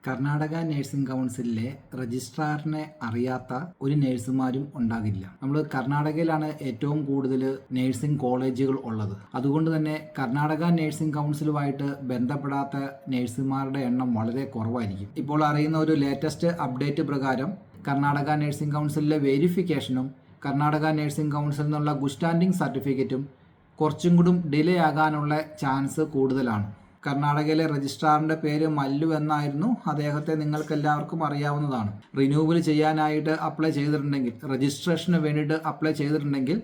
Karnataka nursing കൗൺസിലിലെ രജിസ്ട്രാറിനെ അറിയാത്ത ഒരു നഴ്സുമാരും ഉണ്ടാകില്ല. നമ്മൾ കർണാടകയിലാണ് ഏറ്റവും കൂടുതൽ നഴ്സിംഗ് കോളേജുകൾ ഉള്ളത്. അതുകൊണ്ട് തന്നെ കർണാടക നഴ്സിംഗ് കൗൺസിലുമായിട്ട് ബന്ധപ്പെടാത്ത നഴ്സുമാരുടെ എണ്ണം വളരെ കുറവായിരിക്കും. ഇപ്പോൾ അറിയുന്ന ഒരു ലേറ്റസ്റ്റ് അപ്ഡേറ്റ് പ്രകാരം കർണാടക നഴ്സിംഗ് കൗൺസിലിലെ വെരിഫിക്കേഷനും കർണാടക നഴ്സിംഗ് കൗൺസിലിൽ നിന്നുള്ള ഗുഡ് സ്റ്റാൻഡിംഗ് സർട്ടിഫിക്കറ്റും കുറച്ചും കൂടി ഡിലേ ആകാനുള്ള ചാൻസ് കൂടുതലാണ്. കർണാടകയിലെ രജിസ്ട്രാറിൻ്റെ പേര് മല്ലു എന്നായിരുന്നു. അദ്ദേഹത്തെ നിങ്ങൾക്ക് എല്ലാവർക്കും അറിയാവുന്നതാണ്. റിന്യൂവൽ ചെയ്യാനായിട്ട് അപ്ലൈ ചെയ്തിട്ടുണ്ടെങ്കിൽ, രജിസ്ട്രേഷന് വേണ്ടിയിട്ട് അപ്ലൈ ചെയ്തിട്ടുണ്ടെങ്കിൽ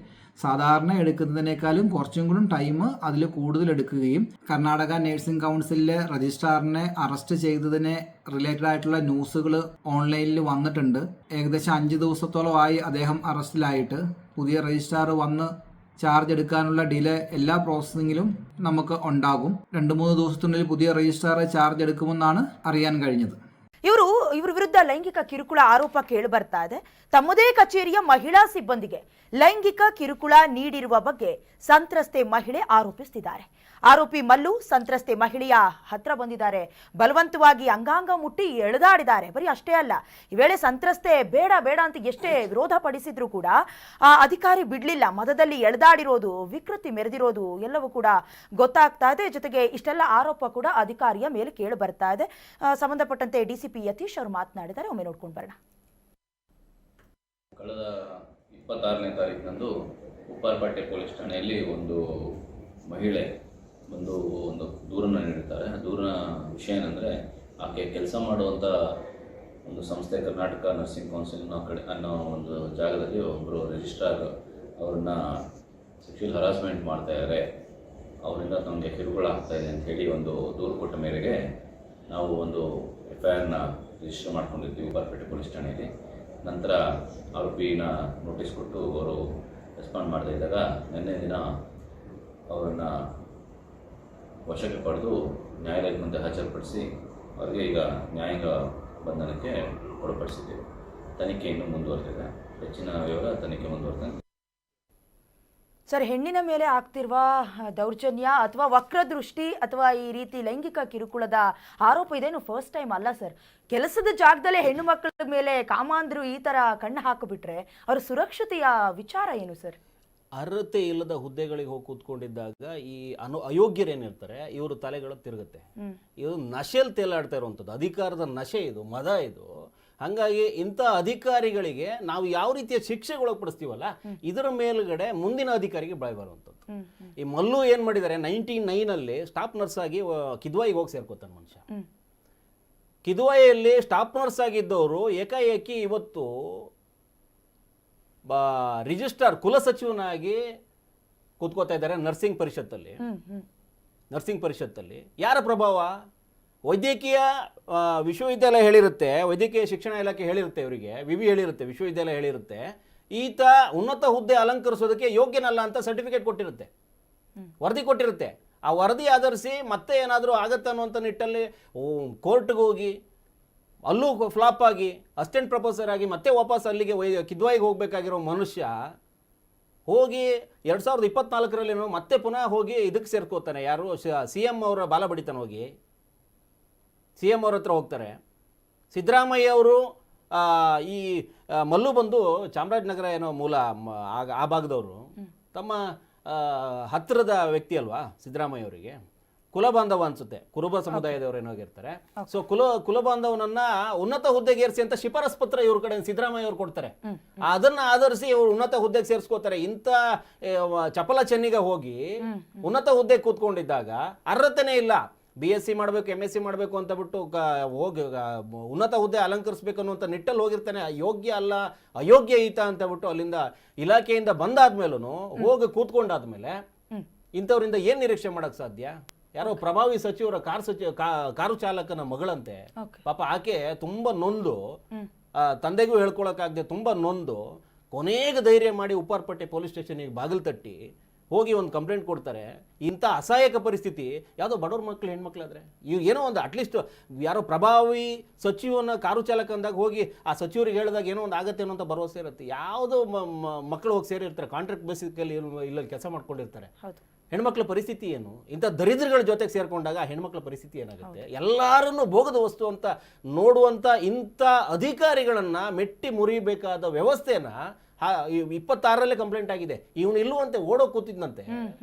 സാധാരണ എടുക്കുന്നതിനേക്കാളും കുറച്ചും കൂടി ടൈം അതിൽ കൂടുതൽ എടുക്കുകയും കർണാടക നഴ്സിംഗ് കൗൺസിലിലെ രജിസ്ട്രാറിനെ അറസ്റ്റ് ചെയ്തതിനെ റിലേറ്റഡ് ആയിട്ടുള്ള ന്യൂസുകൾ ഓൺലൈനിൽ വന്നിട്ടുണ്ട്. ഏകദേശം 5 ദിവസത്തോളമായി അദ്ദേഹം അറസ്റ്റിലായിട്ട്. പുതിയ രജിസ്ട്രാർ വന്ന് ചാർജ് എടുക്കാനുള്ള ഡിലേ എല്ലാ പ്രോസസ്സിങ്ങിലും നമുക്ക് ഉണ്ടാകും. 2-3 ദിവസത്തിനുള്ളിൽ പുതിയ രജിസ്ട്രാർ ചാർജ് എടുക്കുമെന്നാണ് അറിയാൻ കഴിഞ്ഞത്. ಇವರು ವಿರುದ್ಧ ಲೈಂಗಿಕ ಕಿರುಕುಳ ಆರೋಪ ಕೇಳಿ ಬರ್ತಾ ಇದೆ. ತಮ್ಮದೇ ಕಚೇರಿಯ ಮಹಿಳಾ ಸಿಬ್ಬಂದಿಗೆ ಲೈಂಗಿಕ ಕಿರುಕುಳ ನೀಡಿರುವ ಬಗ್ಗೆ ಸಂತ್ರಸ್ತೆ ಮಹಿಳೆ ಆರೋಪಿಸುತ್ತಿದ್ದಾರೆ. ಆರೋಪಿ ಮಲ್ಲು ಸಂತ್ರಸ್ತೆ ಮಹಿಳೆಯ ಹತ್ರ ಬಂದಿದ್ದಾರೆ. ಬಲವಂತವಾಗಿ ಅಂಗಾಂಗ ಮುಟ್ಟಿ ಎಳೆದಾಡಿದ್ದಾರೆ. ಬರೀ ಅಷ್ಟೇ ಅಲ್ಲ, ಈ ವೇಳೆ ಸಂತ್ರಸ್ತೆ ಬೇಡ ಬೇಡ ಅಂತ ಎಷ್ಟೇ ವಿರೋಧ ಪಡಿಸಿದ್ರು ಕೂಡ ಅಧಿಕಾರಿ ಬಿಡ್ಲಿಲ್ಲ. ಮದದಲ್ಲಿ ಎಳೆದಾಡಿರೋದು, ವಿಕೃತಿ ಮೆರೆದಿರೋದು ಎಲ್ಲವೂ ಕೂಡ ಗೊತ್ತಾಗ್ತಾ ಇದೆ. ಜೊತೆಗೆ ಇಷ್ಟೆಲ್ಲ ಆರೋಪ ಕೂಡ ಅಧಿಕಾರಿಯ ಮೇಲೆ ಕೇಳಿ ಬರ್ತಾ ಇದೆ. ಸಂಬಂಧಪಟ್ಟಂತೆ ಡಿಸಿಪಿ ಯತೀಶ್ ಅವರು ಮಾತನಾಡಿದ್ದಾರೆ. ಒಮ್ಮೆ ನೋಡ್ಕೊಂಡು ಬರೋಣ. ಕಳೆದ 26ನೇ ತಾರೀಕಿನಂದು ಉಪ್ಪಾರಪೇಟೆ ಪೊಲೀಸ್ ಠಾಣೆಯಲ್ಲಿ ಒಂದು ಮಹಿಳೆ ಒಂದು ದೂರನ್ನು ನೀಡುತ್ತಾರೆ. ದೂರಿನ ವಿಷಯ ಏನಂದರೆ, ಆಕೆ ಕೆಲಸ ಮಾಡುವಂಥ ಒಂದು ಸಂಸ್ಥೆ ಕರ್ನಾಟಕ ನರ್ಸಿಂಗ್ ಕೌನ್ಸಿಲ್ ಅನ್ನೋ ಒಂದು ಜಾಗದಲ್ಲಿ ಒಬ್ಬರು ರಿಜಿಸ್ಟ್ರಾರ್ ಅವ್ರನ್ನ ಸೆಕ್ಷುವಲ್ ಹರಾಸ್ಮೆಂಟ್ ಮಾಡ್ತಾಯಿದ್ದಾರೆ, ಅವರಿಂದ ನಮಗೆ ಕಿರುಕುಳ ಆಗ್ತಾಯಿದೆ ಅಂತ ಹೇಳಿ ಒಂದು ದೂರು ಕೊಟ್ಟ ಮೇರೆಗೆ ನಾವು ಒಂದು FIR ರಿಜಿಸ್ಟರ್ ಮಾಡ್ಕೊಂಡಿದ್ವಿ ಉಪ್ಪಾರಪೇಟೆ ಪೊಲೀಸ್ ಠಾಣೆಯಲ್ಲಿ. ನಂತರ ಆರೋಪಿನ ನೋಟಿಸ್ ಕೊಟ್ಟು ಅವರು ರೆಸ್ಪಾಂಡ್ ಮಾಡದೇ ಇದ್ದಾಗ ನಿನ್ನೆ ದಿನ ಅವರನ್ನು ವಶಕ್ಕೆ ಪಡೆದು ನ್ಯಾಯಾಲಯದ ಮುಂದೆ ಹಾಜರುಪಡಿಸಿ ಅವರಿಗೆ ಈಗ ನ್ಯಾಯಾಂಗ ಬಂಧನಕ್ಕೆ ಒಳಪಡಿಸಿದ್ದೇವೆ. ತನಿಖೆ ಇನ್ನೂ ಮುಂದುವರೆದಿದೆ. ಹೆಚ್ಚಿನ ವಿವರ ತನಿಖೆ ಮುಂದುವರೆದ. ಸರ್, ಹೆಣ್ಣಿನ ಮೇಲೆ ಆಗ್ತಿರುವ ದೌರ್ಜನ್ಯ ಅಥವಾ ವಕ್ರದೃಷ್ಟಿ ಅಥವಾ ಈ ರೀತಿ ಲೈಂಗಿಕ ಕಿರುಕುಳದ ಆರೋಪ ಇದೇನು ಫಸ್ಟ್ ಟೈಮ್ ಅಲ್ಲ ಸರ್. ಕೆಲಸದ ಜಾಗದಲ್ಲೇ ಹೆಣ್ಣು ಮಕ್ಕಳ ಮೇಲೆ ಕಾಮಾಂಧರು ಈ ಥರ ಕಣ್ಣು ಹಾಕಿಬಿಟ್ರೆ ಅವರ ಸುರಕ್ಷತೆಯ ವಿಚಾರ ಏನು ಸರ್? ಅರ್ಹತೆ ಇಲ್ಲದ ಹುದ್ದೆಗಳಿಗೆ ಹೋಗಿ ಕೂತ್ಕೊಂಡಿದ್ದಾಗ ಈ ಅಯೋಗ್ಯರೇನಿರ್ತಾರೆ ಇವರು ತಲೆಗಳು ತಿರುಗುತ್ತೆ. ಇದು ನಶೆಯಲ್ಲಿ ತೇಲಾಡ್ತಾ ಇರುವಂಥದ್ದು, ಅಧಿಕಾರದ ನಶೆ ಇದು, ಮದ ಇದು. ಹಾಗಾಗಿ ಇಂಥ ಅಧಿಕಾರಿಗಳಿಗೆ ನಾವು ಯಾವ ರೀತಿಯ ಶಿಕ್ಷೆಗೆ ಒಳಪಡಿಸ್ತೀವಲ್ಲ, ಇದರ ಮೇಲುಗಡೆ ಮುಂದಿನ ಅಧಿಕಾರಿಗೆ ಬಾಯ್ ಬರುವಂಥದ್ದು. ಈ ಮಲ್ಲು ಏನು ಮಾಡಿದ್ದಾರೆ, 99ನಲ್ಲಿ ಸ್ಟಾಫ್ ನರ್ಸ್ ಆಗಿ ಕಿದ್ವಾಯಿಗೆ ಹೋಗಿ ಸೇರ್ಕೋತಾನೆ ಮನುಷ್ಯ. ಕಿದ್ವಾಯಿಯಲ್ಲಿ ಸ್ಟಾಫ್ ನರ್ಸ್ ಆಗಿದ್ದವರು ಏಕಾಏಕಿ ಇವತ್ತು ರಿಜಿಸ್ಟ್ರಾರ್ ಕುಲಸಚಿವನಾಗಿ ಕೂತ್ಕೋತಾ ಇದ್ದಾರೆ ನರ್ಸಿಂಗ್ ಪರಿಷತ್ತಲ್ಲಿ. ಯಾರ ಪ್ರಭಾವ? ವೈದ್ಯಕೀಯ ವಿಶ್ವವಿದ್ಯಾಲಯ ಹೇಳಿರುತ್ತೆ, ವೈದ್ಯಕೀಯ ಶಿಕ್ಷಣ ಇಲಾಖೆ ಹೇಳಿರುತ್ತೆ, ಇವರಿಗೆ ವಿವಿ ಹೇಳಿರುತ್ತೆ, ವಿಶ್ವವಿದ್ಯಾಲಯ ಹೇಳಿರುತ್ತೆ, ಈತ ಉನ್ನತ ಹುದ್ದೆ ಅಲಂಕರಿಸೋದಕ್ಕೆ ಯೋಗ್ಯನಲ್ಲ ಅಂತ ಸರ್ಟಿಫಿಕೇಟ್ ಕೊಟ್ಟಿರುತ್ತೆ, ವರದಿ ಕೊಟ್ಟಿರುತ್ತೆ. ಆ ವರದಿ ಆಧರಿಸಿ ಮತ್ತೆ ಏನಾದರೂ ಆಗತ್ತೆ ಅನ್ನುವಂಥ ನಿಟ್ಟಲ್ಲಿ ಕೋರ್ಟ್ಗೆ ಹೋಗಿ ಅಲ್ಲೂ ಫ್ಲಾಪ್ ಆಗಿ ಅಸಿಸ್ಟೆಂಟ್ ಪ್ರೊಫೆಸರ್ ಆಗಿ ಮತ್ತೆ ವಾಪಸ್ ಅಲ್ಲಿಗೆ ಕಿದ್ವಾಯಿಗೆ ಹೋಗಬೇಕಾಗಿರೋ ಮನುಷ್ಯ ಹೋಗಿ 2024ರಲ್ಲಿ ಮತ್ತೆ ಪುನಃ ಹೋಗಿ ಇದಕ್ಕೆ ಸೇರ್ಕೋತಾನೆ. ಯಾರು? CM ಅವರ ಬಾಲ ಬಡಿತಾನೆ. ಹೋಗಿ CM ಅವ್ರ ಹತ್ರ ಹೋಗ್ತಾರೆ. ಸಿದ್ದರಾಮಯ್ಯ ಅವರು ಈ ಮಲ್ಲು ಬಂದು ಚಾಮರಾಜನಗರ ಏನೋ ಮೂಲ ಆ ಭಾಗದವರು, ತಮ್ಮ ಹತ್ತಿರದ ವ್ಯಕ್ತಿ ಅಲ್ವಾ ಸಿದ್ದರಾಮಯ್ಯ ಅವರಿಗೆ. ಕುಲಬಾಂಧವ ಅನ್ಸುತ್ತೆ, ಕುರುಬ ಸಮುದಾಯದವರು ಏನಾಗಿರ್ತಾರೆ. ಸೊ ಕುಲಬಾಂಧವನನ್ನ ಉನ್ನತ ಹುದ್ದೆಗೆ ಏರಿಸಿ ಅಂತ ಶಿಫಾರಸ್ ಪತ್ರ ಇವ್ರ ಕಡೆ ಸಿದ್ದರಾಮಯ್ಯ ಅವರು ಕೊಡ್ತಾರೆ. ಅದನ್ನ ಆಧರಿಸಿ ಇವರು ಉನ್ನತ ಹುದ್ದೆಗೆ ಸೇರಿಸ್ಕೋತಾರೆ. ಇಂಥ ಚಪಲ ಚೆನ್ನಿಗ ಹೋಗಿ ಉನ್ನತ ಹುದ್ದೆಗೆ ಕೂತ್ಕೊಂಡಿದ್ದಾಗ ಅರ್ಹತೆನೇ ಇಲ್ಲ, BSc ಮಾಡಬೇಕು, MSc ಮಾಡಬೇಕು ಅಂತ ಬಿಟ್ಟು ಹೋಗಿ ಉನ್ನತ ಹುದ್ದೆ ಅಲಂಕರಿಸಬೇಕು ಅನ್ನುವಂಥ ನಿಟ್ಟಲ್ಲಿ ಹೋಗಿರ್ತಾನೆ. ಯೋಗ್ಯ ಅಲ್ಲ, ಅಯೋಗ್ಯ ಈತ ಅಂತ ಬಿಟ್ಟು ಅಲ್ಲಿಂದ ಇಲಾಖೆಯಿಂದ ಬಂದಾದ್ಮೇಲೂ ಹೋಗಿ ಕೂತ್ಕೊಂಡಾದ್ಮೇಲೆ ಇಂಥವ್ರಿಂದ ಏನ್ ನಿರೀಕ್ಷೆ ಮಾಡಕ್ ಸಾಧ್ಯ? ಯಾರೋ ಪ್ರಭಾವಿ ಸಚಿವರ ಕಾರು ಚಾಲಕನ ಮಗಳಂತೆ, ಪಾಪ ಆಕೆ ತುಂಬಾ ನೊಂದು, ತಂದೆಗೂ ಹೇಳ್ಕೊಳಕ್ಕಾಗದೆ ತುಂಬಾ ನೊಂದು ಕೊನೆಗೆ ಧೈರ್ಯ ಮಾಡಿ ಉಪ್ಪಾರಪೇಟೆ ಪೊಲೀಸ್ ಸ್ಟೇಷನ್ಗೆ ಬಾಗಿಲು ತಟ್ಟಿ ಹೋಗಿ ಒಂದು ಕಂಪ್ಲೇಂಟ್ ಕೊಡ್ತಾರೆ. ಇಂಥ ಅಸಹಾಯಕ ಪರಿಸ್ಥಿತಿ ಯಾವುದೋ ಬಡವ್ರ ಮಕ್ಕಳು, ಹೆಣ್ಮಕ್ಳಾದ್ರೆ ಇವ್ ಏನೋ ಒಂದು ಅಟ್ಲೀಸ್ಟ್ ಯಾರೋ ಪ್ರಭಾವಿ ಸಚಿವನ ಕಾರು ಚಾಲಕ ಅಂದಾಗ ಹೋಗಿ ಆ ಸಚಿವರಿಗೆ ಹೇಳಿದಾಗ ಏನೋ ಒಂದು ಆಗತ್ತೆ ಅನ್ನೋ ಭರವಸೆ ಇರುತ್ತೆ. ಯಾವುದೋ ಮಕ್ಕಳು ಹೋಗಿ ಸೇರಿರ್ತಾರೆ, ಕಾಂಟ್ರಾಕ್ಟ್ ಬೇಸಿಕಲ್ಲಿ ಇಲ್ಲಲ್ಲಿ ಕೆಲಸ ಮಾಡ್ಕೊಂಡಿರ್ತಾರೆ. ಹೆಣ್ಮಕ್ಳ ಪರಿಸ್ಥಿತಿ ಏನು? ಇಂಥ ದರಿದ್ರಗಳ ಜೊತೆಗೆ ಸೇರ್ಕೊಂಡಾಗ ಹೆಣ್ಮಕ್ಳ ಪರಿಸ್ಥಿತಿ ಏನಾಗುತ್ತೆ? ಎಲ್ಲರನ್ನು ಭೋಗದ ವಸ್ತು ಅಂತ ನೋಡುವಂಥ ಇಂಥ ಅಧಿಕಾರಿಗಳನ್ನು ಮೆಟ್ಟಿ ಮುರಿಬೇಕಾದ ವ್ಯವಸ್ಥೆನ 26ರಲ್ಲೇ ಕಂಪ್ಲೇಂಟ್ ಆಗಿದೆ. ಇವನು ಇಲ್ಲವಂತೆ, ಓಡೋ ಕೂತಿದ್ನಂತೆ,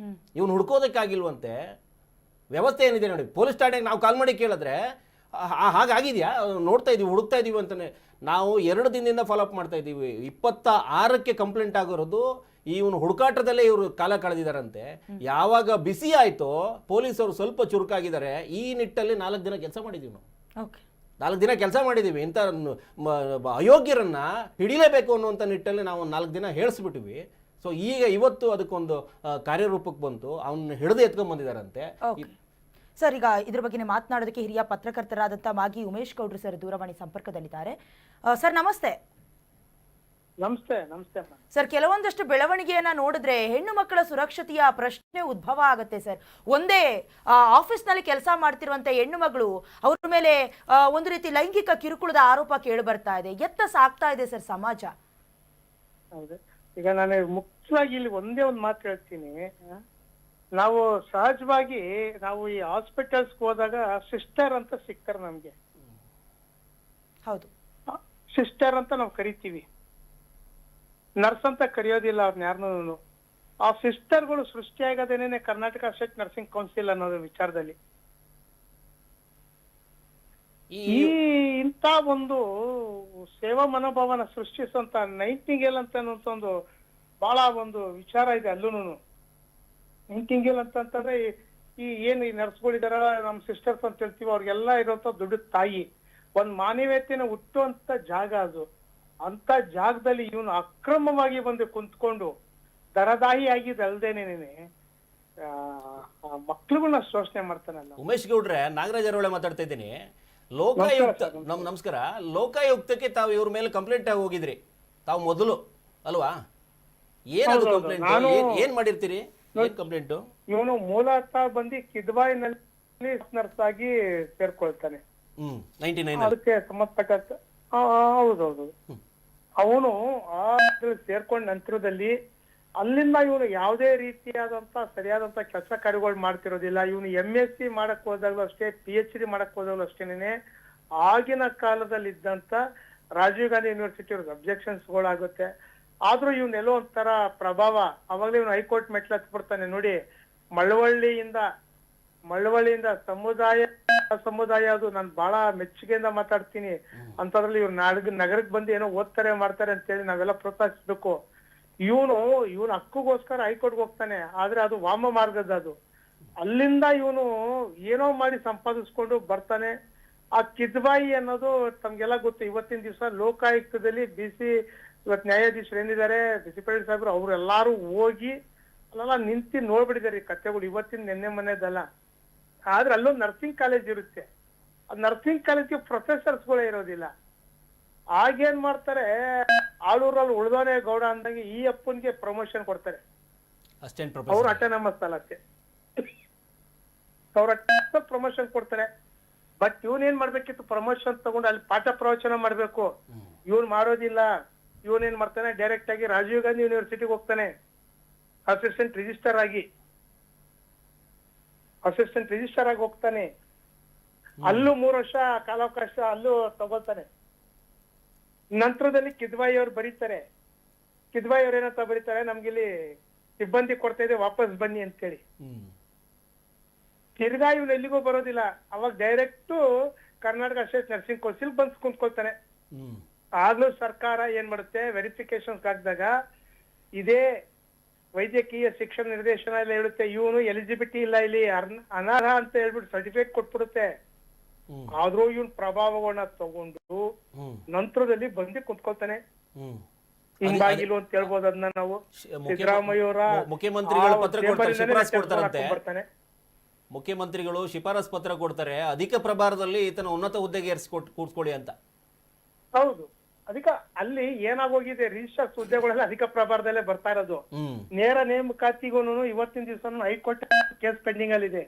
ಇವನು ಹುಡ್ಕೋದಕ್ಕಾಗಿಲ್ವಂತೆ. ವ್ಯವಸ್ಥೆ ಏನಿದೆ ನೋಡಿ, ಪೊಲೀಸ್ ಠಾಣೆಗೆ ನಾವು ಕಾಲ್ ಮಾಡಿ ಕೇಳಿದ್ರೆ ಹಾಗಾಗಿದೆಯಾ, ನೋಡ್ತಾ ಇದೀವಿ, ಹುಡುಕ್ತಾ ಇದೀವಿ ಅಂತಾನೆ. ನಾವು 2 ದಿನದಿಂದ ಫಾಲೋಅಪ್ ಮಾಡ್ತಾ ಇದ್ದೀವಿ. 26ಕ್ಕೆ ಕಂಪ್ಲೇಂಟ್ ಆಗಿರೋದು, ಇವನು ಹುಡುಕಾಟದಲ್ಲೇ ಇವರು ಕಾಲ ಕಳೆದಿದ್ದಾರಂತೆ. ಯಾವಾಗ ಬಿಸಿ ಆಯಿತೋ ಪೊಲೀಸರು ಸ್ವಲ್ಪ ಚುರುಕಾಗಿದ್ದಾರೆ. ಈ ನಿಟ್ಟಲ್ಲಿ 4 ದಿನ ಕೆಲಸ ಮಾಡಿದ್ದೀವಿ ನಾವು. 4 ದಿನ ಕೆಲಸ ಮಾಡಿದ್ದೀವಿ. ಇಂಥ ಅಯೋಗ್ಯರನ್ನ ಹಿಡಿಲೇಬೇಕು ಅನ್ನುವಂಥ ನಿಟ್ಟಲ್ಲಿ ನಾವು 4 ದಿನ ಹೇಳಿಸ್ಬಿಟ್ಟಿವಿ. ಸೊ ಈಗ ಇವತ್ತು ಅದಕ್ಕೊಂದು ಕಾರ್ಯರೂಪಕ್ಕೆ ಬಂತು. ಅವನ್ನ ಹಿಡಿದು ಎತ್ಕೊಂಡ್ ಬಂದಿದ್ದಾರಂತೆ. ಸರ್, ಈಗ ಇದ್ರ ಬಗ್ಗೆ ಮಾತನಾಡೋದಕ್ಕೆ ಹಿರಿಯ ಪತ್ರಕರ್ತರಾದಂಥ ಮಾಗಿ ಉಮೇಶ್ ಗೌಡ್ರು ಸರ್ ದೂರವಾಣಿ ಸಂಪರ್ಕದಲ್ಲಿದ್ದಾರೆ. ಸರ್ ನಮಸ್ತೆ. ನಮಸ್ತೆ. ನಮಸ್ತೆ ಸರ್, ಕೆಲವೊಂದಷ್ಟು ಬೆಳವಣಿಗೆಯನ್ನ ನೋಡಿದ್ರೆ ಹೆಣ್ಣು ಮಕ್ಕಳ ಸುರಕ್ಷತೆಯ ಪ್ರಶ್ನೆ ಉದ್ಭವ ಆಗುತ್ತೆ ಸರ್. ಒಂದೇ ಆಫೀಸ್ನಲ್ಲಿ ಕೆಲಸ ಮಾಡ್ತಿರುವಂತ ಹೆಣ್ಣು ಮಗಳು ಅವ್ರ ಮೇಲೆ ಒಂದು ರೀತಿ ಲೈಂಗಿಕ ಕಿರುಕುಳದ ಆರೋಪ ಕೇಳಿ ಬರ್ತಾ ಇದೆ. ಎತ್ತ ಸಾಕ್ತಾ ಇದೆ ಸರ್ ಸಮಾಜ? ಹೌದು. ಈಗ ನಾನು ಮುಖ್ಯವಾಗಿ ಇಲ್ಲಿ ಒಂದೇ ಒಂದು ಮಾತು ಹೇಳ್ತೀನಿ. ನಾವು ಸಹಜವಾಗಿ ನಾವು ಈ ಹಾಸ್ಪಿಟಲ್ಸ್ ಹೋದಾಗ ಸಿಸ್ಟರ್ ಅಂತ ಸಿಗ್ತಾರೆ ನಮ್ಗೆ. ಹೌದು, ಸಿಸ್ಟರ್ ಅಂತ ನಾವು ಕರಿತೀವಿ, ನರ್ಸ್ ಅಂತ ಕರೆಯೋದಿಲ್ಲ ಅವ್ರನ್ನ ಯಾರನ್ನೂ. ಆ ಸಿಸ್ಟರ್ಗಳು ಸೃಷ್ಟಿಯಾಗದೇನೆ ಕರ್ನಾಟಕ ಸ್ಟೇಟ್ ನರ್ಸಿಂಗ್ ಕೌನ್ಸಿಲ್ ಅನ್ನೋದು ವಿಚಾರದಲ್ಲಿ ಈ ಇಂಥ ಒಂದು ಸೇವಾ ಮನೋಭಾವನ ಸೃಷ್ಟಿಸುವಂತ ನೈಟಿಂಗೇಲ್ ಅಂತ ಒಂದು ಬಹಳ ಒಂದು ವಿಚಾರ ಇದೆ ಅಲ್ಲೂನು. ನೈಟಿಂಗೇಲ್ ಅಂತಂದ್ರೆ ಈ ಏನು ಈ ನರ್ಸ್ಗಳಿದಾರ, ನಮ್ ಸಿಸ್ಟರ್ಸ್ ಅಂತ ಹೇಳ್ತೀವಿ, ಅವ್ರಿಗೆಲ್ಲ ಇರುವಂತ ದೊಡ್ಡ ತಾಯಿ, ಒಂದ್ ಮಾನವೀಯತೆನ ಹುಟ್ಟುವಂತ ಜಾಗ ಅದು. ಅಂತ ಜಾಗದಲ್ಲಿ ಇವನು ಅಕ್ರಮವಾಗಿ ಬಂದು ಕುಂತ್ಕೊಂಡು ದರದಾಹಿ ಆಗಿದ್ದಲ್ದೇನೇನೆ ಮಕ್ಳುಗಳನ್ನ ಶೋಷಣೆ ಮಾಡ್ತಾನಲ್ಲ. ಉಮೇಶ್ ಗೌಡ್ರೆ, ನಾಗರಾಜ್ ಅರವಳೆ ಮಾತಾಡ್ತಾ ಇದ್ದೀನಿ. ಲೋಕಾಯುಕ್ತ, ನಮಸ್ಕಾರ. ಲೋಕಾಯುಕ್ತಕ್ಕೆ ತಾವು ಇವ್ರ ಮೇಲೆ ಕಂಪ್ಲೇಂಟ್ ಹೋಗಿದ್ರಿ ತಾವು ಮೊದಲು ಅಲ್ವಾ? ಏನದು ಕಂಪ್ಲೇಂಟ್? ಏನ್ ಮಾಡಿರ್ತೀರಿ? ಕಂಪ್ಲೇಂಟ್ ಇವನು ಮೂಲತಃ ಬಂದು ಕಿದ್ವಾಯಿನಲ್ಲಿ ನರ್ಸ್ ಆಗಿ ಸೇರ್ಕೊಳ್ತಾನೆ. 99 ಅದಕ್ಕೆ ಸಂಬಂಧಪಟ್ಟ ಹೌದೌದು. ಅವನು ಆ ಸೇರ್ಕೊಂಡ ನಂತರದಲ್ಲಿ ಅಲ್ಲಿಂದ ಇವನು ಯಾವುದೇ ರೀತಿಯಾದಂತ ಸರಿಯಾದಂತ ಕೆಲಸ ಕಾರ್ಯಗಳು ಮಾಡ್ತಿರೋದಿಲ್ಲ. ಇವನು MSc ಮಾಡಕ್ ಹೋದಾಗ್ಲೂ ಅಷ್ಟೇ, PhD ಮಾಡಕ್ ಹೋದಾಗ್ಲೂ ಅಷ್ಟೇನೆ ಆಗಿನ ಕಾಲದಲ್ಲಿ ಇದ್ದಂತ ರಾಜೀವ್ ಗಾಂಧಿ ಯೂನಿವರ್ಸಿಟಿ ಅಬ್ಜೆಕ್ಷನ್ಸ್ ಗಳಾಗುತ್ತೆ. ಆದ್ರೂ ಇವನೆಲ್ಲೋ ಒಂಥರ ಪ್ರಭಾವ. ಅವಾಗಲೇ ಇವನು ಹೈಕೋರ್ಟ್ ಮೆಟ್ಲು ಹತ್ಬಿಡ್ತಾನೆ. ನೋಡಿ, ಮಳವಳ್ಳಿಯಿಂದ ಸಮುದಾಯ ಅದು ನಾನು ಬಹಳ ಮೆಚ್ಚುಗೆಯಿಂದ ಮಾತಾಡ್ತೀನಿ. ಅಂತದ್ರಲ್ಲಿ ಇವ್ರು ನಗರಕ್ಕೆ ಬಂದು ಏನೋ ಓದ್ತಾರೆ ಮಾಡ್ತಾರೆ ಅಂತ ಹೇಳಿ ನಾವೆಲ್ಲ ಪ್ರೋತ್ಸಾಹಿಸ್ಬೇಕು. ಇವನು ಹಕ್ಕುಗೋಸ್ಕರ ಹೈಕೋರ್ಟ್ಗೆ ಹೋಗ್ತಾನೆ, ಆದ್ರೆ ಅದು ವಾಮ ಮಾರ್ಗದ ಅದು. ಅಲ್ಲಿಂದ ಇವನು ಏನೋ ಮಾಡಿ ಸಂಪಾದಿಸ್ಕೊಂಡು ಬರ್ತಾನೆ. ಆ ಕಿದ್ಬಾಯಿ ಅನ್ನೋದು ತಮ್ಗೆಲ್ಲ ಗೊತ್ತು. ಇವತ್ತಿನ ದಿವಸ ಲೋಕಾಯುಕ್ತದಲ್ಲಿ ಇವತ್ತು ನ್ಯಾಯಾಧೀಶರು ಏನಿದ್ದಾರೆ, ಬಿಸಿಪಳ್ಳಿ ಸಾಹೇಬ್ರು, ಅವ್ರೆಲ್ಲಾರು ಹೋಗಿ ಅಲ್ಲೆಲ್ಲ ನಿಂತು ನೋಡ್ಬಿಟ್ಟಿದ್ದಾರೆ ಈ ಕಥೆಗಳು. ಇವತ್ತಿನ ನೆನ್ನೆ ಮನೆದಲ್ಲ. ಆದ್ರೆ ಅಲ್ಲೊಂದು ನರ್ಸಿಂಗ್ ಕಾಲೇಜ್ ಇರುತ್ತೆ. ಆ ನರ್ಸಿಂಗ್ ಕಾಲೇಜ್ಗೆ ಪ್ರೊಫೆಸರ್ಸ್ಗಳೇ ಇರೋದಿಲ್ಲ. ಆಗೇನ್ ಮಾಡ್ತಾರೆ, ಆಳೂರಲ್ಲಿ ಉಳ್ದೋನೆ ಗೌಡ ಅಂದಂಗೆ ಈ ಅಪ್ಪನ್ಗೆ ಪ್ರಮೋಷನ್ ಕೊಡ್ತಾರೆ. ಅವ್ರು ಅಟಾನಮಸ್ ಅಲ್ಲತ್ತೆ, ಅವ್ರ ಪ್ರಮೋಷನ್ ಕೊಡ್ತಾರೆ. ಬಟ್ ಇವನ್ ಏನ್ ಮಾಡ್ಬೇಕಿತ್ತು, ಪ್ರಮೋಷನ್ ತಗೊಂಡು ಅಲ್ಲಿ ಪಾಠ ಪ್ರವಚನ ಮಾಡ್ಬೇಕು. ಇವನ್ ಮಾಡೋದಿಲ್ಲ. ಇವನ್ ಏನ್ ಮಾಡ್ತಾನೆ, ಡೈರೆಕ್ಟ್ ಆಗಿ ರಾಜೀವ್ ಗಾಂಧಿ ಯೂನಿವರ್ಸಿಟಿಗೆ ಹೋಗ್ತಾನೆ ಅಸಿಸ್ಟೆಂಟ್ ರಿಜಿಸ್ಟರ್ ಆಗಿ ಹೋಗ್ತಾನೆ. ಅಲ್ಲೂ 3 ವರ್ಷ ಕಾಲಾವಕಾಶ ಅಲ್ಲೂ ತಗೋತಾನೆ. ನಂತರದಲ್ಲಿ ಕಿದ್ವಾಯಿ ಅವ್ರು ಬರೀತಾರೆ. ಕಿದ್ವಾಯಿ ಅವ್ರು ಏನಂತ ಬರೀತಾರೆ, ನಮ್ಗಿಲ್ಲಿ ಸಿಬ್ಬಂದಿ ಕೊಡ್ತಾ ಇದೆ, ವಾಪಸ್ ಬನ್ನಿ ಅಂತೇಳಿ. ತಿರ್ಗಾ ಇವ್ನು ಎಲ್ಲಿಗೂ ಬರೋದಿಲ್ಲ. ಅವಾಗ direct Karnataka state nursing council ಬಂದ್ ಕುಂತ್ಕೊಳ್ತಾನೆ. ಆಗ್ಲೂ ಸರ್ಕಾರ ಏನ್ ಮಾಡುತ್ತೆ, ವೆರಿಫಿಕೇಶನ್ಸ್ ಹಾಕಿದಾಗ ಇದೇ ವೈದ್ಯಕೀಯ ಶಿಕ್ಷಣ ನಿರ್ದೇಶನಾಲಯ ಹೇಳುತ್ತೆ ಇವನು ಎಲಿಜಿಬಿಲಿಟಿ ಇಲ್ಲ, ಇಲ್ಲಿ ಅನರ್ಹ ಅಂತ ಹೇಳ್ಬಿಟ್ಟು ಸರ್ಟಿಫಿಕೇಟ್ ಕೊಟ್ಬಿಡುತ್ತೆ. ಆದ್ರೂ ಇವನ್ ಪ್ರಭಾವಗಳನ್ನ ತಗೊಂಡು ನಂತರದಲ್ಲಿ ಬಂದು ಕುಂತ್ಕೊಳ್ತಾನೆ. ಹಿಂಗಾಗಿಲ್ಲ ಅಂತ ಹೇಳ್ಬೋದು. ಅದನ್ನ ನಾವು ಸಿದ್ದರಾಮಯ್ಯವರ ಮುಖ್ಯಮಂತ್ರಿಗಳು ಪತ್ರ ಕೊಡ್ತಾರೆ, ಶಿಫಾರಸ್ ಕೊಡ್ತಾರಂತೆ. ಮುಖ್ಯಮಂತ್ರಿಗಳು ಶಿಫಾರಸ್ ಪತ್ರ ಕೊಡ್ತಾರೆ, ಅಧಿಕ ಪ್ರಭಾರದಲ್ಲಿ ಈತನ ಉನ್ನತ ಹುದ್ದೆಗೆ ಕೂರ್ಸ್ಕೊಳ್ಳಿ ಅಂತ. ಹೌದು. ಅದಕ್ಕೆ ಅಲ್ಲಿ ಏನಾಗೋಗಿದೆ, ರಿಜಿಸ್ಟರ್ಸ್ ಹುದ್ದೆಗಳೆಲ್ಲ ಅಧಿಕ ಪ್ರಭಾರದಲ್ಲೇ ಬರ್ತಾ ಇರೋದು. ನೇರ ನೇಮಕಾತಿಗೂ ಇವತ್ತಿನ ದಿವಸ ಹೈಕೋರ್ಟ್ ಕೇಸ್ ಪೆಂಡಿಂಗ್ ಅಲ್ಲಿ ಇದೆ.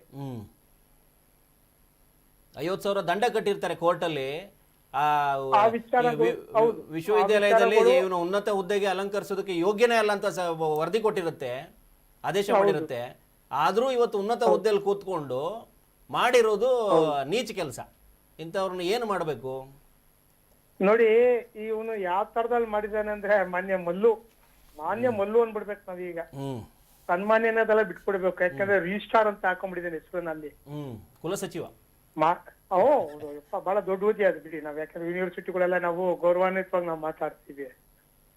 50,000 ದಂಡ ಕಟ್ಟಿರ್ತಾರೆ ಕೋರ್ಟ್ ಅಲ್ಲಿ. ವಿಶ್ವವಿದ್ಯಾಲಯದಲ್ಲಿ ಇವನು ಉನ್ನತ ಹುದ್ದೆಗೆ ಅಲಂಕರಿಸೋದಕ್ಕೆ ಯೋಗ್ಯನೇ ಅಲ್ಲ ಅಂತ ವರದಿ ಕೊಟ್ಟಿರುತ್ತೆ, ಆದೇಶ ಮಾಡಿರುತ್ತೆ. ಆದರೂ ಇವತ್ತು ಉನ್ನತ ಹುದ್ದೆಯಲ್ಲಿ ಕೂತ್ಕೊಂಡು ಮಾಡಿರೋದು ನೀಚ ಕೆಲಸ. ಇಂಥವ್ರನ್ನ ಏನು ಮಾಡಬೇಕು? ನೋಡಿ, ಇವನು ಯಾವ ತರದಲ್ಲಿ ಮಾಡಿದಾನೆ ಅಂದ್ರೆ ಮಾನ್ಯ ಮಲ್ಲು ಅಂದ್ಬಿಡ್ಬೇಕು ನಾವೀಗ. ಸನ್ಮಾನ್ಯ ಅನ್ನೋದೆಲ್ಲ ಬಿಟ್ಬಿಡ್ಬೇಕು. ಯಾಕಂದ್ರೆ ರಿಜಿಸ್ಟ್ರಾರ್ ಅಂತ ಹಾಕೊಂಡ್ಬಿಟ್ಟಿದ್ದೇನೆ ಹೆಸರಿನಲ್ಲಿ. ಕುಲಸಚಿವ ಬಹಳ ದೊಡ್ಡ ಹುದ್ದೆ ಅದು ಬಿಡಿ. ನಾವ್ ಯಾಕಂದ್ರೆ ಯೂನಿವರ್ಸಿಟಿಗಳೆಲ್ಲ ನಾವು ಗೌರವಾನ್ವಿತವಾಗಿ ನಾವು ಮಾತಾಡ್ತೀವಿ.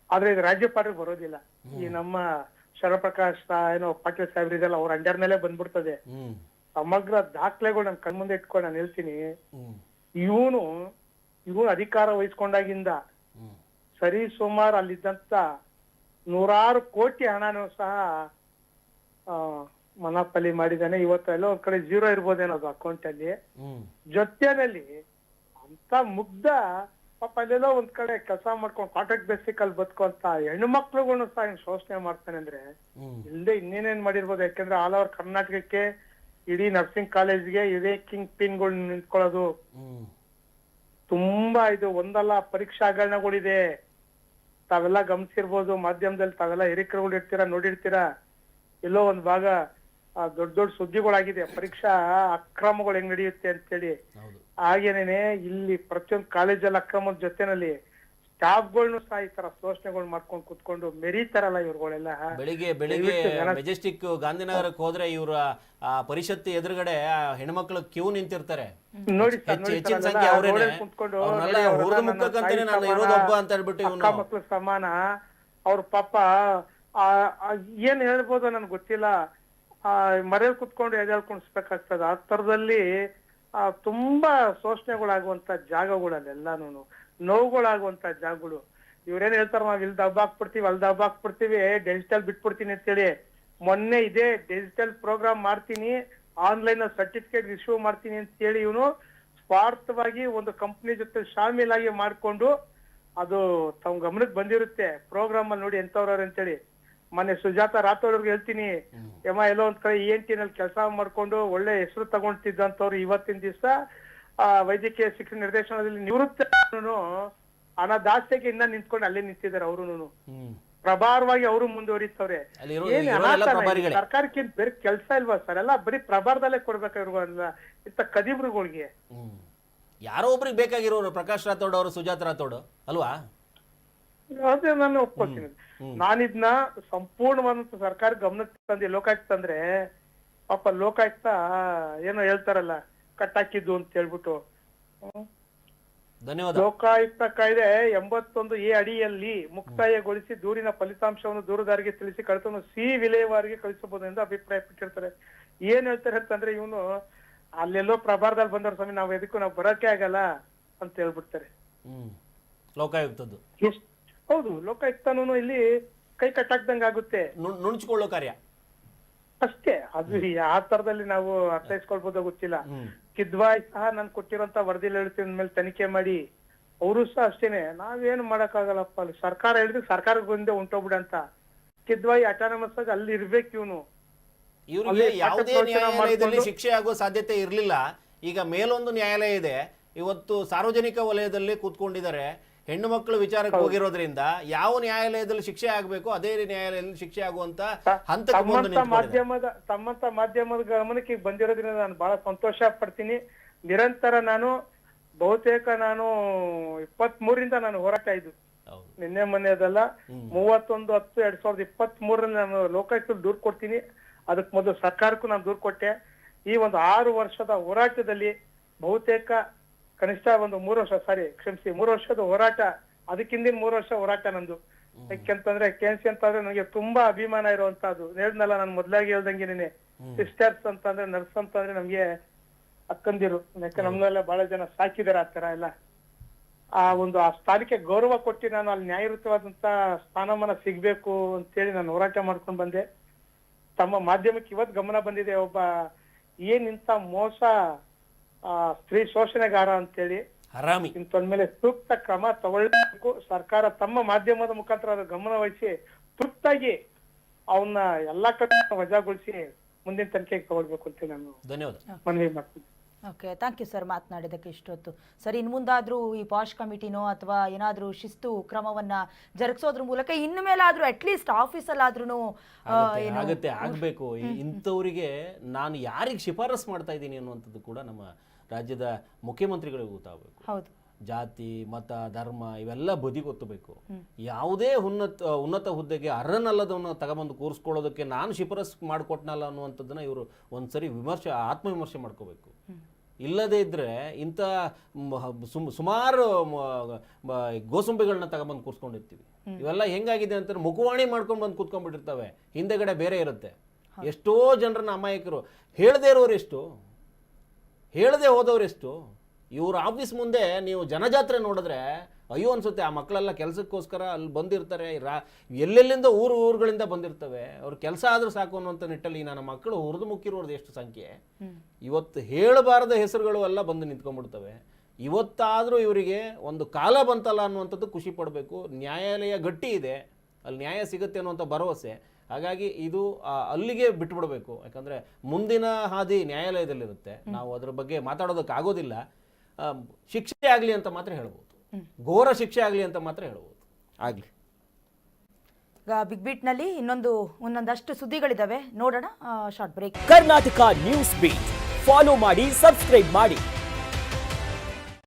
ಆದ್ರೆ ಇದು ರಾಜ್ಯಪಾಲರಿಗೆ ಬರೋದಿಲ್ಲ. ಈ ನಮ್ಮ ಶರಪ್ರಕಾಶ್ ಪಾಟೀಲ್ ಸಾಹೇಬ್ರಿದೆಲ್ಲ ಅವ್ರ ಅಂಡರ್ನಲ್ಲೇ ಬಂದ್ಬಿಡ್ತದೆ. ಸಮಗ್ರ ದಾಖಲೆಗಳು ನನ್ ಕಣ್ಮುಂದೆ ಇಟ್ಕೊಂಡು ನಾನು ಹೇಳ್ತೀನಿ, ಇವನು ಅಧಿಕಾರ ವಹಿಸ್ಕೊಂಡಾಗಿಂದ ಸರಿ ಸುಮಾರು ಅಲ್ಲಿದ್ದಂತ 100 ಕೋಟಿ ಹಣನೂ ಸಹ ಮನಾಪಲಿ ಮಾಡಿದಾನೆ. ಇವತ್ತೆಲ್ಲ ಒಂದ್ ಕಡೆ 0 ಇರ್ಬೋದೇನೋ ಅದು ಅಕೌಂಟ್ ಅಲ್ಲಿ. ಜೊತೆನಲ್ಲಿ ಅಂತ ಮುಗ್ಧ ಪಾಪ ಅಲ್ಲೆಲ್ಲೋ ಒಂದ್ ಕಡೆ ಕೆಲಸ ಮಾಡ್ಕೊಂಡು ಕಾಂಟ್ರಾಕ್ಟ್ ಬೇಸಿಕ್ ಅಲ್ಲಿ ಬದುಕುವಂತ ಹೆಣ್ಣು ಮಕ್ಳುಗಳನ್ನು ಸಹ ಶೋಷಣೆ ಮಾಡ್ತಾನೆ ಅಂದ್ರೆ ಇಲ್ಲದೆ ಇನ್ನೇನೇನ್ ಮಾಡಿರ್ಬೋದು. ಯಾಕಂದ್ರೆ ಆಲ್ ಓವರ್ ಕರ್ನಾಟಕಕ್ಕೆ ಇಡೀ ನರ್ಸಿಂಗ್ ಕಾಲೇಜ್ಗೆ ಇದೇ ಕಿಂಗ್ ಪಿನ್ಗಳು ನಿಂತ್ಕೊಳ್ಳೋದು ತುಂಬಾ ಇದು ಒಂದಲ್ಲ ಪರೀಕ್ಷಾ ಹಗರಣಗಳಿದೆ. ತಾವೆಲ್ಲ ಗಮನಿಸಿರ್ಬೋದು, ಮಾಧ್ಯಮದಲ್ಲಿ ತಾವೆಲ್ಲ ಹಿರಿಕರುಗಳು ಇರ್ತೀರಾ, ನೋಡಿರ್ತೀರಾ. ಎಲ್ಲೋ ಒಂದ್ ಭಾಗ ದೊಡ್ಡ ದೊಡ್ಡ ಸುದ್ದಿಗಳಾಗಿದೆ, ಪರೀಕ್ಷಾ ಅಕ್ರಮಗಳು ಹೆಂಗ್ ನಡೆಯುತ್ತೆ ಅಂತೇಳಿ. ಹಾಗೇನೇನೆ ಇಲ್ಲಿ ಪ್ರತಿಯೊಂದು ಕಾಲೇಜಲ್ಲಿ ಅಕ್ರಮದ ಜೊತೆನಲ್ಲಿ ಸ್ಟಾಫ್ಗಳ್ನು ಸಹ ಈ ತರ ಶೋಷಣೆಗಳು ಮಾಡ್ಕೊಂಡು ಕುತ್ಕೊಂಡು ಮೆರೀತಾರಲ್ಲ ಇವ್ರುಗಳೆಲ್ಲ. ಬೆಳಿಗ್ಗೆ ಮೆಜೆಸ್ಟಿಕ್ ಗಾಂಧಿನಗರಕ್ಕೆ ಹೋದ್ರೆ ಇವರ ಪರಿಷತ್ ಎದುರುಗಡೆ ಹೆಣ್ಮಕ್ಳು ಕ್ಯೂ ನಿಂತಿರ್ತಾರೆ. ನೋಡಿ ಹೆಚ್ಚಿನ ಸಂಖ್ಯೆ ಅವರೇನೆ. ಮಕ್ಳು ಸಮಾನ ಅವ್ರ ಪಾಪ ಏನ್ ಹೇಳ್ಬೋದು ನನ್ಗೆ ಗೊತ್ತಿಲ್ಲ. ಮರೆಯಲ್ಲಿ ಕುತ್ಕೊಂಡು ಎದೆಳ್ಕೊಂಡಿಸ್ಬೇಕಾಗ್ತದ. ಆ ತರದಲ್ಲಿ ತುಂಬಾ ಶೋಷಣೆಗಳಾಗುವಂತ ಜಾಗಗಳಲ್ಲೆಲ್ಲಾನು ನೋವುಗಳಾಗುವಂತ ಜಾಗಗಳು. ಇವ್ರೇನ್ ಹೇಳ್ತಾರ, ನಾವ್ ಇಲ್ಲಿ ದಬ್ಬ ಹಾಕ್ಬಿಡ್ತೀವಿ ಡಿಜಿಟಲ್ ಬಿಟ್ಬಿಡ್ತೀನಿ ಅಂತೇಳಿ. ಮೊನ್ನೆ ಇದೇ ಡಿಜಿಟಲ್ ಪ್ರೋಗ್ರಾಮ್ ಮಾಡ್ತೀನಿ, ಆನ್ಲೈನ್ ಸರ್ಟಿಫಿಕೇಟ್ ಇಶ್ಯೂ ಮಾಡ್ತೀನಿ ಅಂತ ಹೇಳಿ ಇವನು ಸ್ವಾರ್ಥವಾಗಿ ಒಂದು ಕಂಪ್ನಿ ಜೊತೆ ಶಾಮೀಲಾಗಿ ಮಾಡ್ಕೊಂಡು, ಅದು ತಮ್ಮ ಗಮನಕ್ಕೆ ಬಂದಿರುತ್ತೆ ಪ್ರೋಗ್ರಾಮ್ ಅಲ್ಲಿ ನೋಡಿ ಎಂತವ್ರ ಅಂತೇಳಿ. ಮೊನ್ನೆ ಸುಜಾತ ರಾಥೋಡ್ ಅವ್ರಿಗೆ ಹೇಳ್ತೀನಿ, ಎಲ್ಲೋ ಒಂದ್ ಕಡೆ ENT ನಲ್ಲಿ ಕೆಲಸ ಮಾಡ್ಕೊಂಡು ಒಳ್ಳೆ ಹೆಸರು ತಗೊಂತಿದ್ದಂತವ್ರು ಇವತ್ತಿನ ದಿವಸ ವೈದ್ಯಕೀಯ ಶಿಕ್ಷಣ ನಿರ್ದೇಶನದಲ್ಲಿ ನಿವೃತ್ತ ಅನಾದಾಸ್ಯಕ್ಕೆ ಇನ್ನ ನಿಂತ್ಕೊಂಡು ಅಲ್ಲೇ ನಿಂತಿದ್ದಾರೆ. ಅವರು ಪ್ರಭಾರವಾಗಿ ಅವರು ಮುಂದುವರಿತವ್ರೆ. ಸರ್ಕಾರಕ್ಕೆ ಬೇರೆ ಕೆಲಸ ಇಲ್ವಾ ಸರ್? ಎಲ್ಲ ಬರೀ ಪ್ರಭಾರದಲ್ಲೇ ಕೊಡ್ಬೇಕಾಗಿರುವ ಇಂತ ಕದಿಬ್ರುಗಳಿಗೆ. ಯಾರೋ ಒಬ್ರಿಗೆ ಬೇಕಾಗಿರೋರು ಪ್ರಕಾಶ್ ರಾಥೋಡ್ ಅವರು, ಸುಜಾತ್ ರಾಥೋಡ್ ಅಲ್ವಾ? ಅದೇ ನಾನು ಒಪ್ಕೊಳ್ತೀನಿ. ನಾನಿದ್ನ ಸಂಪೂರ್ಣವಾದಂತ ಸರ್ಕಾರ ಗಮನಕ್ಕೆ ತಂದೆ. ಲೋಕಾಯುಕ್ತ ಅಂದ್ರೆ ಪಾಪ ಲೋಕಾಯುಕ್ತ ಏನೋ ಹೇಳ್ತಾರಲ್ಲ, ಕಟ್ಟಾಕಿದ್ದು ಅಂತ ಹೇಳ್ಬಿಟ್ಟು. ಧನ್ಯವಾದ. ಲೋಕಾಯುಕ್ತ ಕಾಯ್ದೆ 81A ಅಡಿಯಲ್ಲಿ ಮುಕ್ತಾಯಗೊಳಿಸಿ ದೂರಿನ ಫಲಿತಾಂಶವನ್ನು ದೂರುದಾರಿಗೆ ತಿಳಿಸಿ ಕಡತವನ್ನು ವಿಲೇವಾರಿಗೆ ಕಳಿಸಬಹುದು ಎಂದು ಅಭಿಪ್ರಾಯ ಪಟ್ಟಿರ್ತಾರೆ. ಏನ್ ಹೇಳ್ತಾರೆ ಅಂತಂದ್ರೆ, ಇವನು ಅಲ್ಲೆಲ್ಲೋ ಪ್ರಭಾರದಲ್ಲಿ ಬಂದವ್ರ ಸ್ವಾಮಿ, ನಾವು ಎದಕ್ಕೂ ನಾವು ಬರೋಕೆ ಆಗಲ್ಲ ಅಂತ ಹೇಳ್ಬಿಡ್ತಾರೆ. ಲೋಕಾಯುಕ್ತದ್ದು ಹೌದು, ಲೋಕಾಯುಕ್ತನೂ ಇಲ್ಲಿ ಕೈ ಕಟ್ಟಾಕ್ದಂಗ ಆಗುತ್ತೆ. ನುಣುಚಿಕೊಳ್ಳೋ ಕಾರ್ಯ ಅಷ್ಟೇ. ಅದು ಯಾವ ತರದಲ್ಲಿ ನಾವು ಅರ್ಥೈಸ್ಕೊಳ್ಬೋದೋ ಗೊತ್ತಿಲ್ಲ. ಕಿದ್ವಾಯ್ ಸಹ ನಾನು ಕೊಟ್ಟಿರೋಂತ ವರದಿ ಹೇಳ್ತೀನಿ ಮೇಲೆ ತನಿಖೆ ಮಾಡಿ, ಅವರು ಸಹ ಅಷ್ಟೇನೆ, ನಾವೇನು ಮಾಡಕ್ಕಾಗಲ್ಲಪ್ಪ, ಅಲ್ಲಿ ಸರ್ಕಾರ ಹೇಳಿದ್ರೆ ಸರ್ಕಾರಕ್ಕೆ ಬಂದೇ ಉಂಟೋಗ್ಬಿಡ ಅಂತ. ಕಿದ್ವಾಯಿ ಅಟಾನಮಸ್ ಆಗಿ ಅಲ್ಲಿ ಇರ್ಬೇಕು ಇವನು. ಇವ್ರಿಗೆ ಯಾವುದೇ ನ್ಯಾಯಾಲಯದಲ್ಲಿ ಶಿಕ್ಷೆ ಆಗುವ ಸಾಧ್ಯತೆ ಇರಲಿಲ್ಲ. ಈಗ ಮೇಲೊಂದು ನ್ಯಾಯಾಲಯ ಇದೆ, ಇವತ್ತು ಸಾರ್ವಜನಿಕ ವಲಯದಲ್ಲಿ ಕೂತ್ಕೊಂಡಿದ್ದಾರೆ. ಹೆಣ್ಣು ಮಕ್ಕಳು ವಿಚಾರಕ್ಕೆ ಹೋಗಿರೋದ್ರಿಂದ ಯಾವ ನ್ಯಾಯಾಲಯದಲ್ಲಿ ಶಿಕ್ಷೆ ಆಗಬೇಕು ಅದೇ ನ್ಯಾಯಾಲಯದಲ್ಲಿ ಶಿಕ್ಷೆ ಆಗುವಂತ ಹಂತಕ್ಕೆ ಮಾಧ್ಯಮದ ಗಮನಕ್ಕೆ ಬಂದಿರೋದ್ರಿಂದ ನಾನು ಬಹಳ ಸಂತೋಷ ಪಡ್ತೀನಿ. ನಿರಂತರ ನಾನು ಬಹುತೇಕ 23ರಿಂದ ನಾನು ಹೋರಾಟ ಇದ್ದು, ನಿನ್ನೆ ಮೊನ್ನೆದಲ್ಲ, 31/10/2023 ನಾನು ಲೋಕಾಯುಕ್ತದಲ್ಲಿ ದೂರು ಕೊಡ್ತೀನಿ. ಅದಕ್ಕೆ ಮೊದಲು ಸರ್ಕಾರಕ್ಕೂ ನಾನು ದೂರು ಕೊಟ್ಟೆ. ಈ ಒಂದು 6 ವರ್ಷದ ಹೋರಾಟದಲ್ಲಿ ಬಹುತೇಕ ಕನಿಷ್ಠ ಒಂದು 3 ವರ್ಷದ ಹೋರಾಟ, ಅದಕ್ಕಿಂದಿನ 3 ವರ್ಷ ಹೋರಾಟ ನಂದು. ಯಾಕೆಂತಂದ್ರೆ KNC ಅಂತಂದ್ರೆ ನನಗೆ ತುಂಬಾ ಅಭಿಮಾನ ಇರುವಂತದ್ದು. ಹೇಳಿದ್ನಲ್ಲ ನಾನು ಮೊದ್ಲಾಗಿ ಹೇಳ್ದಂಗೆ, ಸಿಸ್ಟರ್ಸ್ ಅಂತಂದ್ರೆ, ನರ್ಸ್ ಅಂತಂದ್ರೆ ನಮ್ಗೆ ಅಕ್ಕಂದಿರು. ಯಾಕೆ ನಮ್ನೆಲ್ಲ ಬಹಳ ಜನ ಸಾಕಿದಾರೆ ಆ ತರ ಎಲ್ಲ. ಆ ಸ್ಥಾನಕ್ಕೆ ಗೌರವ ಕೊಟ್ಟು ನಾನು ಅಲ್ಲಿ ನ್ಯಾಯಯುತವಾದಂತ ಸ್ಥಾನಮಾನ ಸಿಗ್ಬೇಕು ಅಂತೇಳಿ ನಾನು ಹೋರಾಟ ಮಾಡ್ಕೊಂಡು ಬಂದೆ. ತಮ್ಮ ಮಾಧ್ಯಮಕ್ಕೆ ಇವತ್ತು ಗಮನ ಬಂದಿದೆ, ಒಬ್ಬ ಏನಿಂತ ಮೋಸ ಸ್ತ್ರೀ ಶೋಷಣೆಗಾರ ಅಂತೇಳಿ ಇಂಥೊಂದ್ಮೇಲೆ ಸೂಕ್ತ ಕ್ರಮ ತಗೊಳ್ಬೇಕು. ಸರ್ಕಾರ ತಮ್ಮ ಮಾಧ್ಯಮದ ಮುಖಾಂತರ ಅದ್ರ ಗಮನ ವಹಿಸಿ ತುರ್ತಾಗಿ ಅವನ್ನ ಎಲ್ಲಾ ಕಡೆ ವಜಾಗೊಳಿಸಿ ಮುಂದಿನ ತನಿಖೆಗೆ ತಗೊಳ್ಬೇಕು ಅಂತ ನಾನು ಮನವಿ ಮಾಡ್ತೀನಿ. ಓಕೆ, ಥ್ಯಾಂಕ್ ಯು ಸರ್ ಮಾತನಾಡಿದ್ದಕ್ಕೆ ಇಷ್ಟೊತ್ತು. ಸರ್, ಇನ್ನು ಮುಂದಾದರೂ ಈ ಪಾಶ್ ಕಮಿಟಿನೋ ಅಥವಾ ಏನಾದರೂ ಶಿಸ್ತು ಕ್ರಮವನ್ನ ಜರುಗಿಸೋದ್ರ ಮೂಲಕ ಇನ್ನು ಮೇಲಾದರೂ ಅಟ್ಲೀಸ್ಟ್ ಆಫೀಸಲ್ಲಾದ್ರೂ ಆಗುತ್ತೆ, ಆಗಬೇಕು. ಇಂಥವರಿಗೆ ನಾನು ಯಾರಿಗೆ ಶಿಫಾರಸ್ ಮಾಡ್ತಾ ಇದ್ದೀನಿ ಅನ್ನುವಂಥದ್ದು ಕೂಡ ನಮ್ಮ ರಾಜ್ಯದ ಮುಖ್ಯಮಂತ್ರಿಗಳಿಗೆ ಗೊತ್ತಾಗಬೇಕು. ಹೌದು, ಜಾತಿ, ಮತ, ಧರ್ಮ ಇವೆಲ್ಲ ಬದಿಗೊತ್ತಬೇಕು. ಯಾವುದೇ ಉನ್ನತ ಹುದ್ದೆಗೆ ಅರ್ಹನಲ್ಲದವನ್ನ ತಗೊಂಬಂದು ಕೂರಿಸ್ಕೊಳ್ಳೋದಕ್ಕೆ ನಾನು ಶಿಫಾರಸ್ ಮಾಡಿಕೊಟ್ನಲ್ಲ ಅನ್ನುವಂಥದ್ದನ್ನ ಇವರು ಒಂದ್ಸರಿ ಆತ್ಮವಿಮರ್ಶೆ ಮಾಡ್ಕೋಬೇಕು. ಇಲ್ಲದೇ ಇದ್ರೆ ಇಂಥ ಸುಮಾರು ಗೋಸುಂಬೆಗಳನ್ನ ತಗೊಂಬಂದು ಕೂರಿಸ್ಕೊಂಡಿರ್ತೀವಿ. ಇವೆಲ್ಲ ಹೆಂಗಾಗಿದೆ ಅಂತ ಮುಖವಾಣಿ ಮಾಡ್ಕೊಂಡು ಬಂದು ಕೂತ್ಕೊಂಡ್ಬಿಟ್ಟಿರ್ತವೆ, ಹಿಂದೆಗಡೆ ಬೇರೆ ಇರುತ್ತೆ. ಎಷ್ಟೋ ಜನರನ್ನ ಅಮಾಯಕರು, ಹೇಳದೇ ಇರೋರು ಎಷ್ಟು, ಹೇಳದೆ ಹೋದವರೆಷ್ಟು. ಇವ್ರ ಆಫೀಸ್ ಮುಂದೆ ನೀವು ಜನಜಾತ್ರೆ ನೋಡಿದ್ರೆ ಅಯ್ಯೋ ಅನ್ಸುತ್ತೆ. ಆ ಮಕ್ಕಳೆಲ್ಲ ಕೆಲಸಕ್ಕೋಸ್ಕರ ಅಲ್ಲಿ ಬಂದಿರ್ತಾರೆ, ಎಲ್ಲೆಲ್ಲಿಂದ ಊರುಗಳಿಂದ ಬಂದಿರ್ತವೆ. ಅವ್ರ ಕೆಲಸ ಆದ್ರೂ ಸಾಕು ಅನ್ನುವಂಥ ನಿಟ್ಟಲ್ಲಿ ನನ್ನ ಮಕ್ಕಳು ಹುರಿದು ಮುಕ್ಕಿರೋದು ಎಷ್ಟು ಸಂಖ್ಯೆ. ಇವತ್ತು ಹೇಳಬಾರದ ಹೆಸರುಗಳು ಎಲ್ಲ ಬಂದು ನಿಂತ್ಕೊಂಡ್ಬಿಡ್ತವೆ. ಇವತ್ತಾದರೂ ಇವರಿಗೆ ಒಂದು ಕಾಲ ಬಂತಲ್ಲ ಅನ್ನುವಂಥದ್ದು ಖುಷಿ ಪಡಬೇಕು. ನ್ಯಾಯಾಲಯ ಗಟ್ಟಿ ಇದೆ, ಅಲ್ಲಿ ನ್ಯಾಯ ಸಿಗುತ್ತೆ ಅನ್ನುವಂಥ ಭರವಸೆ. ಹಾಗಾಗಿ ಇದು ಅಲ್ಲಿಗೆ ಬಿಟ್ಬಿಡಬೇಕು. ಯಾಕಂದರೆ ಮುಂದಿನ ಹಾದಿ ನ್ಯಾಯಾಲಯದಲ್ಲಿರುತ್ತೆ. ನಾವು ಅದ್ರ ಬಗ್ಗೆ ಮಾತಾಡೋದಕ್ಕಾಗೋದಿಲ್ಲ. ಶಿಕ್ಷೆ ಆಗಲಿ ಅಂತ ಮಾತ್ರ ಹೇಳ್ಬೋದು, ಘೋರ ಶಿಕ್ಷೆ ಆಗಲಿ ಅಂತ ಮಾತ್ರ ಹೇಳ್ಬೋದು. ಆಗಲಿ. ಈಗ ಬಿಗ್ ಬೀಟ್ನಲ್ಲಿ ಒಂದೊಂದಷ್ಟು ಸುದ್ದಿಗಳಿದ್ದಾವೆ, ನೋಡೋಣ. Short break. Karnataka news beat follow ಮಾಡಿ, ಸಬ್ಸ್ಕ್ರೈಬ್ ಮಾಡಿ.